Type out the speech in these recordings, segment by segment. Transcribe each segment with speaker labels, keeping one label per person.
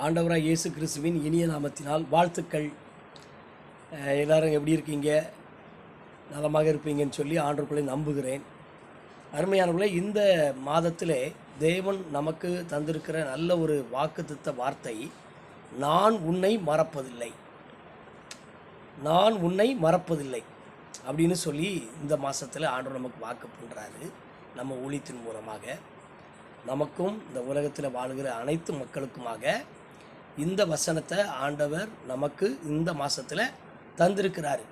Speaker 1: ஆண்டவராக இயேசு கிறிஸ்துவின் இனிய நாமத்தினால் வாழ்த்துக்கள். எல்லோரும் எப்படி இருக்கீங்க? நலமாக இருப்பீங்கன்னு சொல்லி ஆண்டவர்களை நம்புகிறேன். அருமையானவர்களே, இந்த மாதத்திலே தேவன் நமக்கு தந்திருக்கிற நல்ல ஒரு வாக்குத்தத்த வார்த்தை, நான் உன்னை மறப்பதில்லை, நான் உன்னை மறப்பதில்லை அப்படின்னு சொல்லி இந்த மாதத்தில் ஆண்டவர் நமக்கு வாக்கு பண்ணுறாரு. நம்ம ஊழியத்தின் மூலமாக நமக்கும் இந்த உலகத்தில் வாழுகிற அனைத்து மக்களுக்குமாக இந்த வசனத்தை ஆண்டவர் நமக்கு இந்த மாதத்தில் தந்திருக்கிறாரு.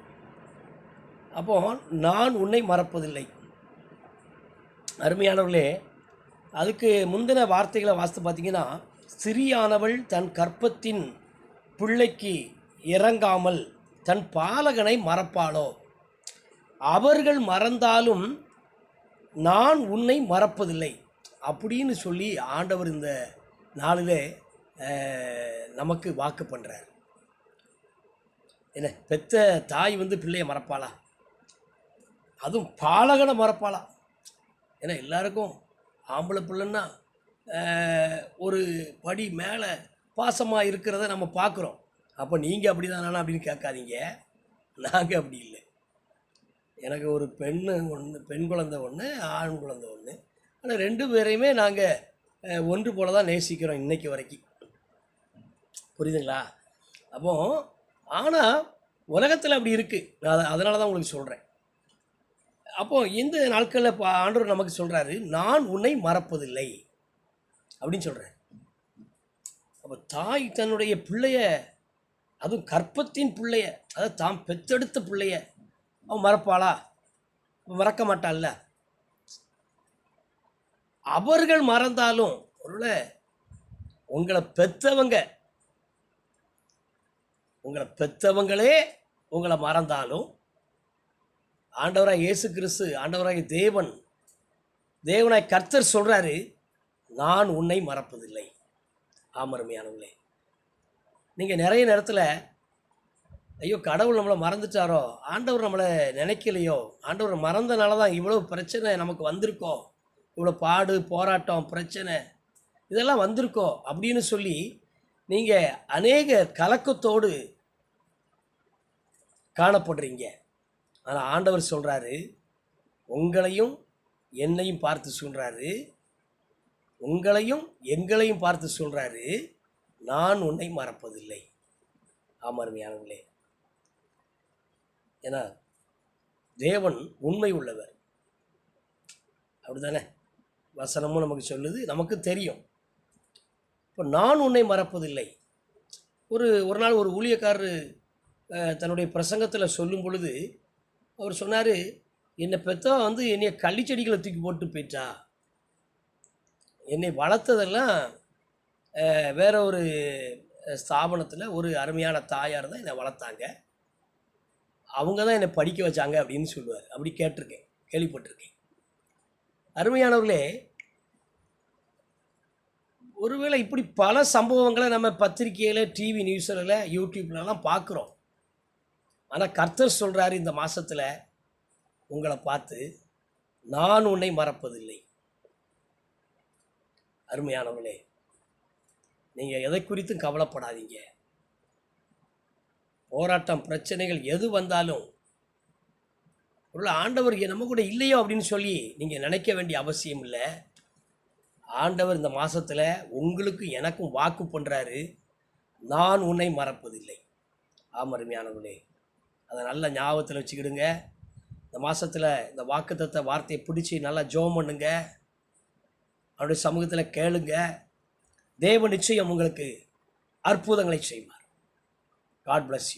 Speaker 1: அப்போ நான் உன்னை மறப்பதில்லை. அருமையானவர்களே, அதுக்கு முந்தின வார்த்தைகளை வாசித்து பார்த்தீங்கன்னா, சிறியானவள் தன் கற்பத்தின் பிள்ளைக்கு இறங்காமல் தன் பாலகனை மறப்பாளோ, அவர்கள் மறந்தாலும் நான் உன்னை மறப்பதில்லை அப்படின்னு சொல்லி ஆண்டவர் இந்த நாளில் நமக்கு வாக்கு பண்ணுறார். என்ன, பெத்த தாய் பிள்ளையை மறப்பாளா? அதுவும் பாலகனை மறப்பாளா? ஏன்னா எல்லாருக்கும் ஆம்பளை பிள்ளைன்னா ஒரு படி மேலே பாசமாக இருக்கிறத நம்ம பார்க்குறோம். அப்போ நீங்கள் அப்படி தானா அப்படின்னு கேட்காதீங்க. நாங்கள் அப்படி இல்லை. எனக்கு ஒரு பெண் குழந்தை ஒன்று, ஆண் குழந்தை ஒன்று. ஆனால் 2 பேரையுமே நாங்கள் ஒன்று போல தான் நேசிக்கிறோம் இன்றைக்கி வரைக்கும். புரியுதுங்களா? அப்போ ஆனால் உலகத்தில் அப்படி இருக்குது. அதனால தான் உங்களுக்கு சொல்கிறேன். அப்போது இந்த நாட்களில் ஆண்டவர் நமக்கு சொல்கிறாரு, நான் உன்னை மறப்பதில்லை அப்படின்னு சொல்கிறார். அப்போ தாய் தன்னுடைய பிள்ளைய, அதுவும் கற்பத்தின் பிள்ளைய, அதாவது தாம் பெற்றெடுத்த பிள்ளைய அவன் மறப்பாளா? மறக்க மாட்டாள்ல. அவர்கள் மறந்தாலும், ஒருவேளை உங்களை பெற்றவங்களே உங்களை மறந்தாலும், ஆண்டவராக இயேசு கிறிஸ்து, ஆண்டவராக தேவனாய் கர்த்தர் சொல்கிறாரு, நான் உன்னை மறப்பதில்லை. ஆமருமையானவங்களே, நீங்கள் நிறைய நேரத்தில் ஐயோ கடவுள் நம்மளை மறந்துட்டாரோ, ஆண்டவர் நம்மளை நினைக்கலையோ, ஆண்டவர் மறந்தனால தான் இவ்வளோ பிரச்சனை நமக்கு வந்திருக்கோ, இவ்வளோ பாடு போராட்டம் பிரச்சனை இதெல்லாம் வந்திருக்கோ அப்படின்னு சொல்லி நீங்கள் அநேக கலக்கத்தோடு காணப்படுறீங்க. ஆனால் ஆண்டவர் சொல்கிறாரு, உங்களையும் என்னையும் பார்த்து சொல்கிறாரு, உங்களையும் எங்களையும் பார்த்து சொல்கிறாரு, நான் உன்னை மறப்பதில்லை. ஆமருமையானவர்களே, ஏன்னா தேவன் உண்மை உள்ளவர். அப்படிதானே வசனமும் நமக்கு சொல்லுது, நமக்கு தெரியும். இப்போ நான் உன்னை மறப்பதில்லை. ஒரு நாள் ஒரு ஊழியக்காரர் தன்னுடைய பிரசங்கத்தில் சொல்லும் பொழுது அவர் சொன்னார், என்னை பெற்றா என்னை கள்ளிச்செடிகளை தூக்கி போட்டு போயிட்டா, என்னை வளர்த்ததெல்லாம் வேற ஒரு ஸ்தாபனத்தில் ஒரு அருமையான தாயார் தான் என்னை வளர்த்தாங்க, அவங்க தான் என்னை படிக்க வச்சாங்க அப்படின்னு சொல்லுவார். அப்படி கேள்விப்பட்டிருக்கேன். அருமையானவர்களே, ஒருவேளை இப்படி பல சம்பவங்களை நம்ம பத்திரிகையில், டிவி நியூஸில், யூடியூப்லலாம் பார்க்குறோம். ஆனால் கர்த்தர் சொல்கிறாரு இந்த மாதத்தில் உங்களை பார்த்து, நான் உன்னை மறப்பதில்லை. அருமையானவர்களே, நீங்கள் எதை குறித்தும் கவலைப்படாதீங்க. போராட்டம் பிரச்சனைகள் எது வந்தாலும், ஒரு ஆண்டவர் நம்ம கூட இல்லையோ அப்படின்னு சொல்லி நீங்கள் நினைக்க வேண்டிய அவசியம் இல்லை. ஆண்டவர் இந்த மாதத்தில் உங்களுக்கு எனக்கும் வாக்கு பண்ணுறாரு, நான் உன்னை மறப்பதில்லை. ஆமருமையானவர்களே, அதை நல்ல ஞாபகத்தில் வச்சுக்கிடுங்க. இந்த மாதத்தில் இந்த வாக்குத்தத்த வார்த்தையை பிடிச்சி நல்லா ஜெபம் பண்ணுங்க, அவருடைய சமூகத்தில் கேளுங்க. தேவ நிச்சயம் உங்களுக்கு அற்புதங்களை செய்வார். God bless you.